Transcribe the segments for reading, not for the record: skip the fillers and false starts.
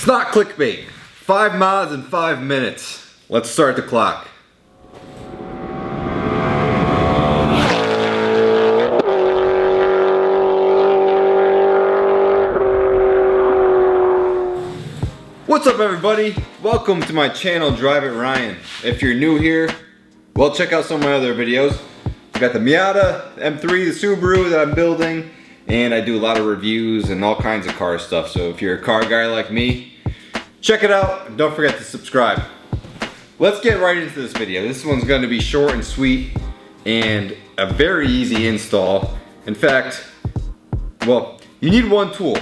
It's not clickbait. 5 mods in 5 minutes. Let's start the clock. What's up everybody? Welcome to my channel, DriveItRyan. If you're new here, well, check out some of my other videos. I got the Miata M3, the Subaru that I'm building, and I do a lot of reviews and all kinds of car stuff. So if you're a car guy like me, check it out and don't forget to subscribe. Let's get right into this video. This one's going to be short and sweet and a very easy install. In fact, well, you need one tool.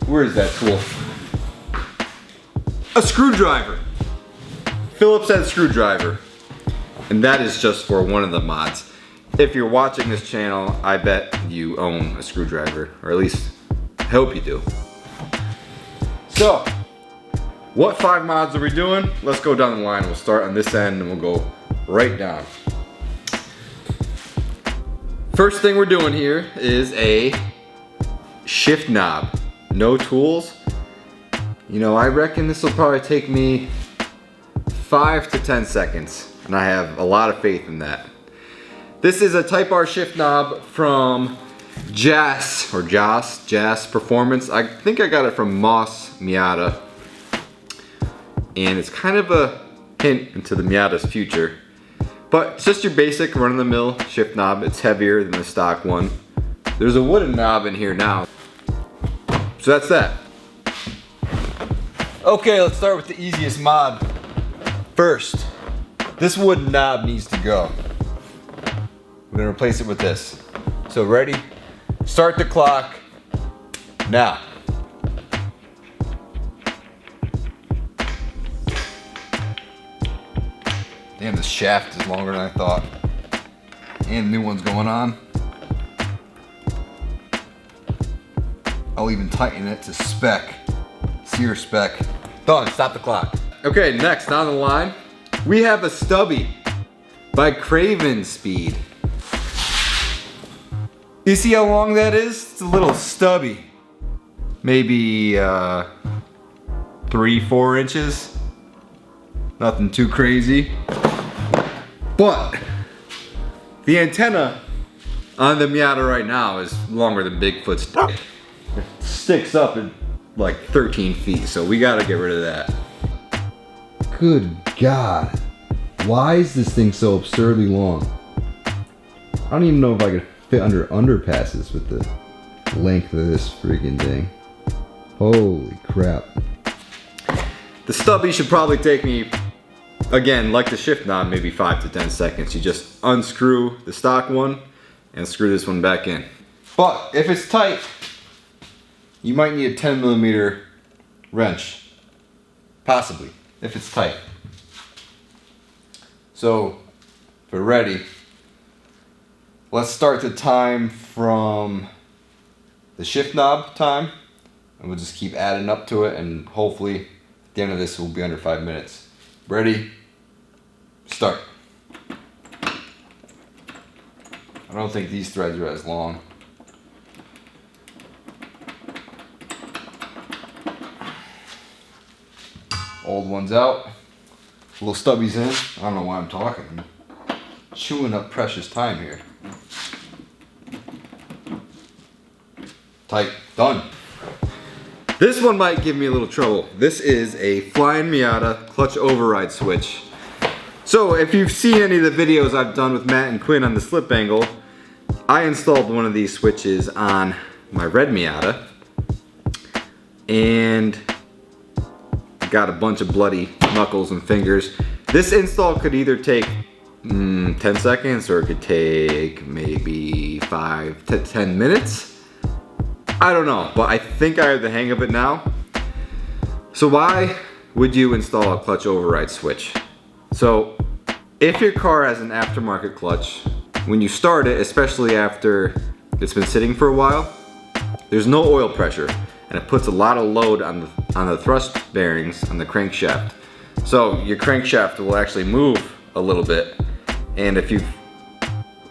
Where is that tool? A screwdriver. Phillips head screwdriver. And that is just for one of the mods. If you're watching this channel, I bet you own a screwdriver, or at least I hope you do. So, what 5 mods are we doing? Let's go down the line. We'll start on this end and we'll go right down. First thing we're doing here is a shift knob. No tools. You know, I reckon this will probably take me 5 to 10 seconds, and I have a lot of faith in that. This is a Type R shift knob from JAS Performance. I think I got it from Mazda Miata, and it's kind of a hint into the Miata's future. But it's just your basic run-of-the-mill shift knob. It's heavier than the stock one. There's a wooden knob in here now. So that's that. Okay, let's start with the easiest mod. First, this wooden knob needs to go. We're gonna replace it with this. So ready? Start the clock now. Damn, this shaft is longer than I thought. And new one's going on. I'll even tighten it to spec. Sear spec. Done, stop the clock. Okay, next down the line, we have a Stubby by Craven Speed. You see how long that is? It's a little stubby. Maybe 3-4 inches. Nothing too crazy. But the antenna on the Miata right now is longer than Bigfoot's dick. It sticks up at like 13 feet, so we gotta get rid of that. Good God. Why is this thing so absurdly long? I don't even know if I could fit under underpasses with the length of this freaking thing. Holy crap. The Stubby should probably take me, again, like the shift knob, maybe 5 to 10 seconds. You just unscrew the stock one and screw this one back in. But if it's tight, you might need a 10mm wrench. Possibly, if it's tight. So, if we're ready, let's start the time from the shift knob time, and we'll just keep adding up to it, and hopefully at the end of this will be under 5 minutes. Ready? Start. I don't think these threads are as long. Old one's out. Little Stubby's in. I don't know why I'm talking. I'm chewing up precious time here. Tight. Done. This one might give me a little trouble. This is a Flying Miata clutch override switch. So if you've seen any of the videos I've done with Matt and Quinn on the slip angle, I installed one of these switches on my red Miata and got a bunch of bloody knuckles and fingers. This install could either take 10 seconds or it could take maybe 5 to 10 minutes. I don't know, but I think I have the hang of it now. So why would you install a clutch override switch? So if your car has an aftermarket clutch, when you start it, especially after it's been sitting for a while, there's no oil pressure, and it puts a lot of load on the thrust bearings on the crankshaft. So your crankshaft will actually move a little bit. And if you've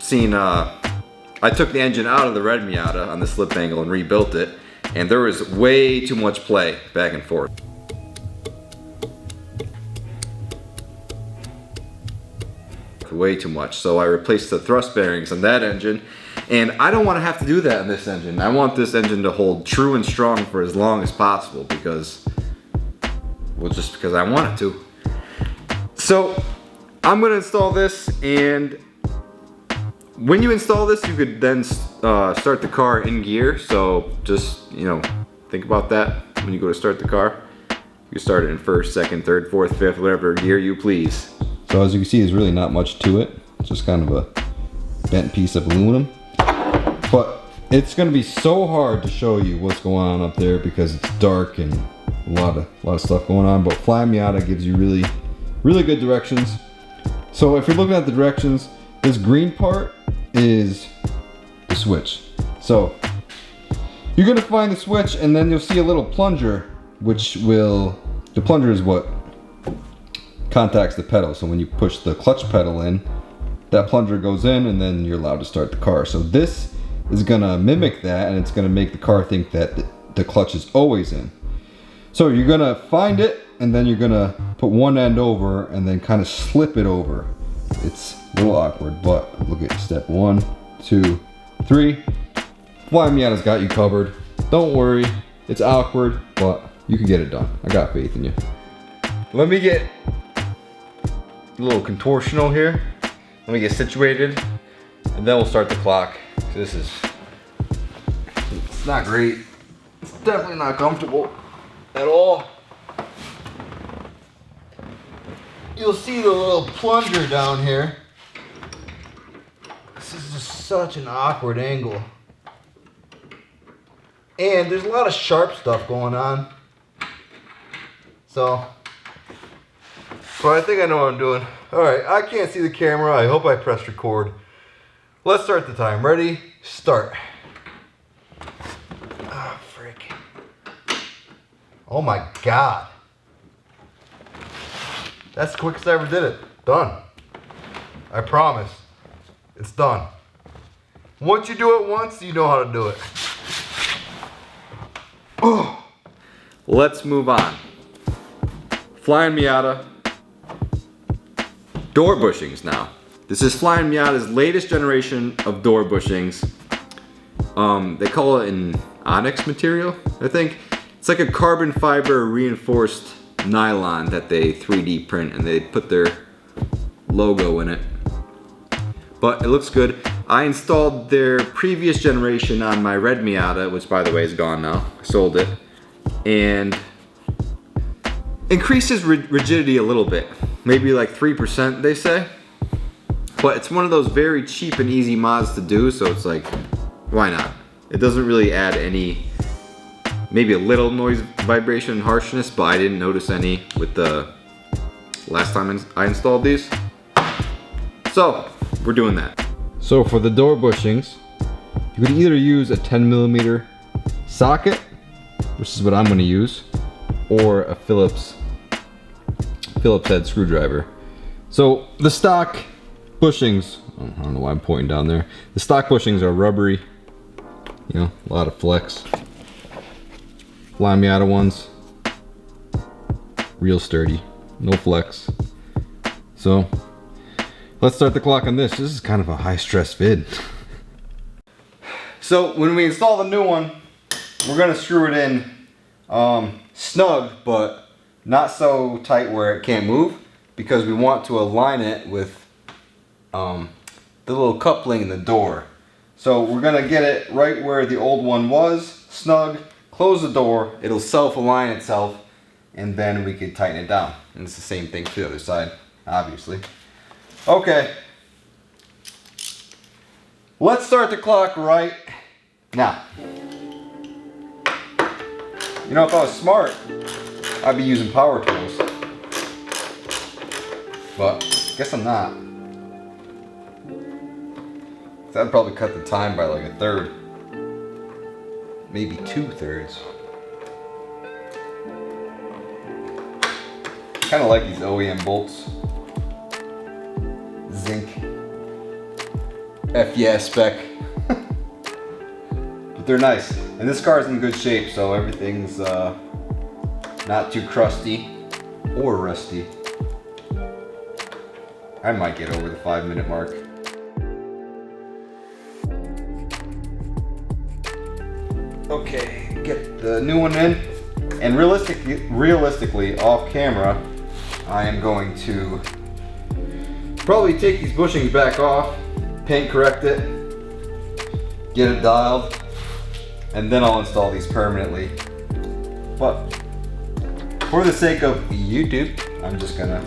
seen, I took the engine out of the red Miata on the slip angle and rebuilt it, and there was way too much play back and forth. way too much. So I replaced the thrust bearings on that engine, and I don't want to have to do that in this engine. I want this engine to hold true and strong for as long as possible because, well, just because I want it to. So I'm gonna install this, and when you install this, you could then start the car in gear. So just, you know, think about that when you go to start the car. You start it in first, second, third, fourth, fifth, whatever gear you please. So as you can see, there's really not much to it. It's just kind of a bent piece of aluminum. But it's gonna be so hard to show you what's going on up there because it's dark and a lot of stuff going on. But Fly Miata gives you really good directions. So if you're looking at the directions, this green part is the switch. So you're gonna find the switch, and then you'll see a little plunger, the plunger is what contacts the pedal. So when you push the clutch pedal in, that plunger goes in, and then you're allowed to start the car. So this is gonna mimic that, and it's gonna make the car think that the clutch is always in. So you're gonna find it, and then you're gonna put one end over and then kind of slip it over. It's a little awkward, but look at step 1, 2, 3. Fly Miata's got you covered. Don't worry, it's awkward, but you can get it done. I got faith in you. Let me get a little contortional here. Let me get situated, and then we'll start the clock. It's not great. It's definitely not comfortable at all. You'll see the little plunger down here. This is just such an awkward angle. And there's a lot of sharp stuff going on. So I think I know what I'm doing. All right, I can't see the camera. I hope I pressed record. Let's start the time. Ready? Start. Ah, frick. Oh my God. That's the quickest I ever did it. Done. I promise. It's done. Once you do it once, you know how to do it. Oh. Let's move on. Flying Miata. Door bushings now. This is Flying Miata's latest generation of door bushings. They call it an onyx material, I think. It's like a carbon fiber reinforced nylon that they 3D print, and they put their logo in it. But it looks good. I installed their previous generation on my red Miata, which by the way is gone now. I sold it. And increases rigidity a little bit. Maybe like 3% they say. But it's one of those very cheap and easy mods to do, so it's like, why not? It doesn't really add any, maybe a little noise, vibration, and harshness, but I didn't notice any with the last time I installed these. So, we're doing that. So for the door bushings, you could either use a 10mm socket, which is what I'm gonna use, or a Phillips head screwdriver. So the stock bushings, I don't know why I'm pointing down there. The stock bushings are rubbery, you know, a lot of flex. Fly Miata ones, real sturdy, no flex. So let's start the clock on this. This is kind of a high stress vid. So when we install the new one, we're gonna screw it in snug, but not so tight where it can't move, because we want to align it with the little coupling in the door. So we're gonna get it right where the old one was, snug, close the door, it'll self-align itself, and then we can tighten it down. And it's the same thing for the other side, obviously. Okay, let's start the clock right now. You know, if I was smart, I'd be using power tools. But guess I'm not. That'd probably cut the time by like 1/3. Maybe 2/3. Kind of like these OEM bolts. Zinc. FES spec. But they're nice. And this car is in good shape, so everything's not too crusty or rusty. I might get over the 5-minute mark. Okay, get the new one in. And realistically, off camera, I am going to probably take these bushings back off, paint correct it, get it dialed, and then I'll install these permanently. But for the sake of YouTube, I'm just gonna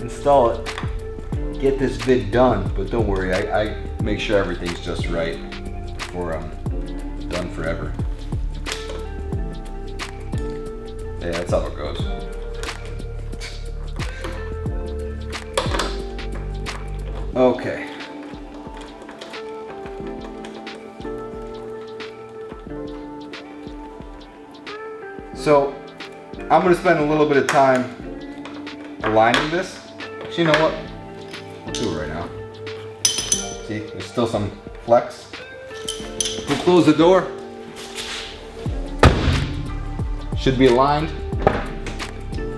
install it, get this vid done. But don't worry, I make sure everything's just right before I'm done forever. Yeah, that's how it goes. Okay. So, I'm gonna spend a little bit of time aligning this. Actually, you know what? We'll do it right now. See, there's still some flex. We'll close the door. Should be aligned.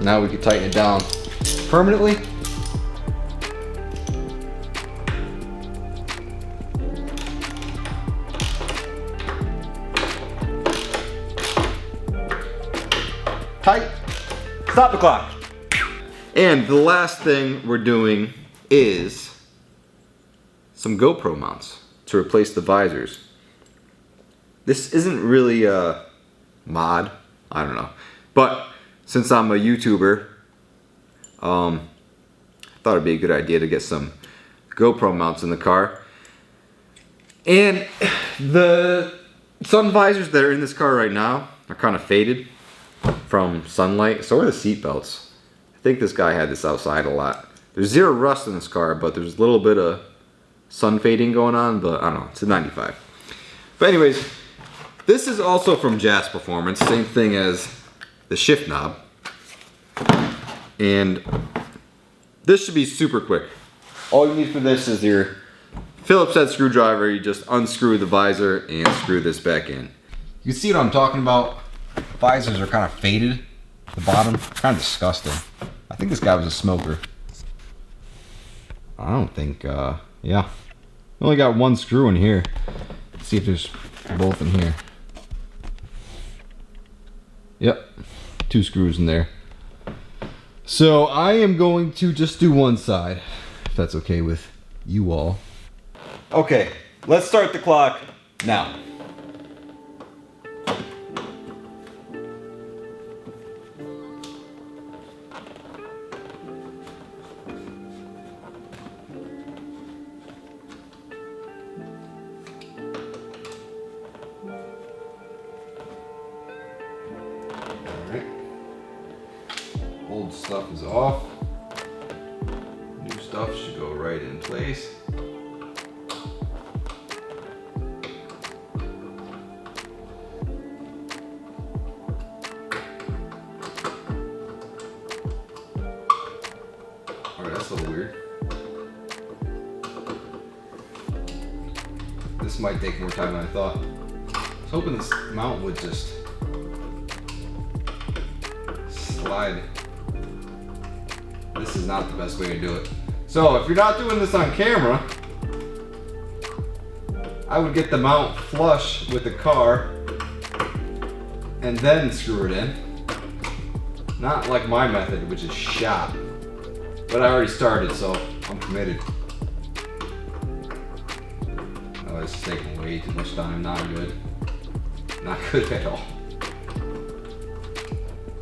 Now we can tighten it down permanently. Tight. Stop the clock. And the last thing we're doing is some GoPro mounts to replace the visors. This isn't really a mod, I don't know. But since I'm a YouTuber, I thought it'd be a good idea to get some GoPro mounts in the car. And the sun visors that are in this car right now are kind of faded from sunlight. So are the seat belts. I think this guy had this outside a lot. There's zero rust in this car, but there's a little bit of sun fading going on, but I don't know, it's a 95. But anyways, this is also from Jazz Performance, same thing as the shift knob. And this should be super quick. All you need for this is your Phillips head screwdriver. You just unscrew the visor and screw this back in. You can see what I'm talking about. Visors are kind of faded at the bottom, kind of disgusting. I think this guy was a smoker. I don't think, yeah. Only got one screw in here. Let's see if there's both in here. Yep, 2 screws in there. So I am going to just do one side, if that's okay with you all. Okay, let's start the clock now. Old stuff is off. New stuff should go right in place. Alright, that's a little weird. This might take more time than I thought. I was hoping this mount would just slide. This is not the best way to do it. So if you're not doing this on camera, I would get the mount flush with the car and then screw it in. Not like my method, which is shot. But I already started, so I'm committed. Oh, this is taking way too much time. Not good. Not good at all.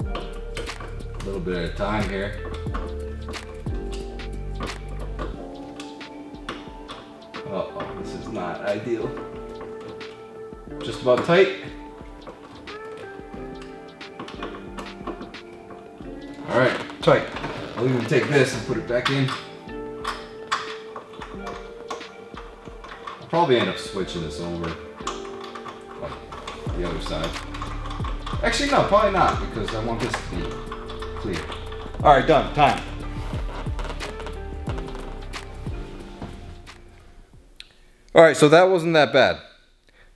A little bit at a time here. Uh-oh, this is not ideal. Just about tight. Alright, tight. I'll even take this and put it back in. I'll probably end up switching this over. Like the other side. Actually, no, probably not, because I want this to be clear. Alright, done. Time. Alright, so that wasn't that bad.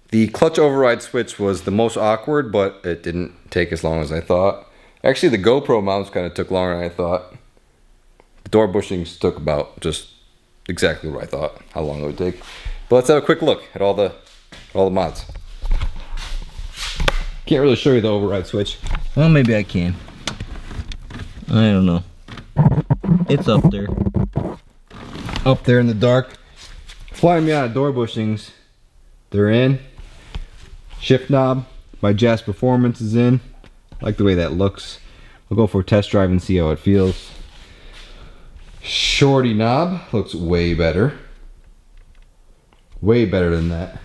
The clutch override switch was the most awkward, but it didn't take as long as I thought. Actually, the GoPro mounts kind of took longer than I thought. The door bushings took about just exactly what I thought, how long it would take. But let's have a quick look at all the mods. Can't really show you the override switch. Well, maybe I can. I don't know. It's up there. Up there in the dark. Fly Miata door bushings. They're in. Shift knob by Jazz Performance is in. I like the way that looks. We'll go for a test drive and see how it feels. Shorty knob looks way better. Way better than that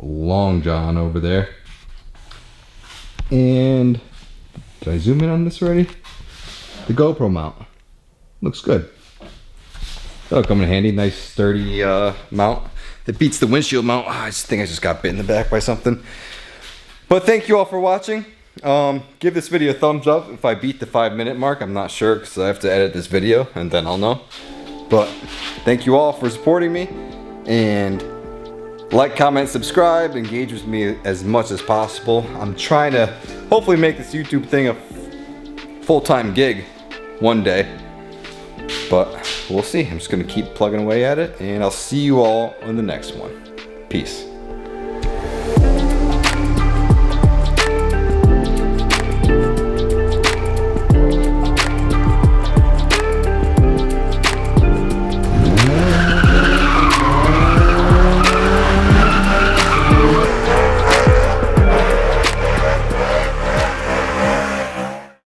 Long John over there. And did I zoom in on this already? The GoPro mount looks good. That'll come in handy. Nice sturdy mount. It beats the windshield mount. I just think I just got bit in the back by something. But thank you all for watching. Give this video a thumbs up if I beat the 5-minute mark. I'm not sure because I have to edit this video and then I'll know. But thank you all for supporting me, and like, comment, subscribe, engage with me as much as possible. I'm trying to hopefully make this YouTube thing a full-time gig one day, but we'll see. I'm just gonna keep plugging away at it, and I'll see you all in the next one. Peace.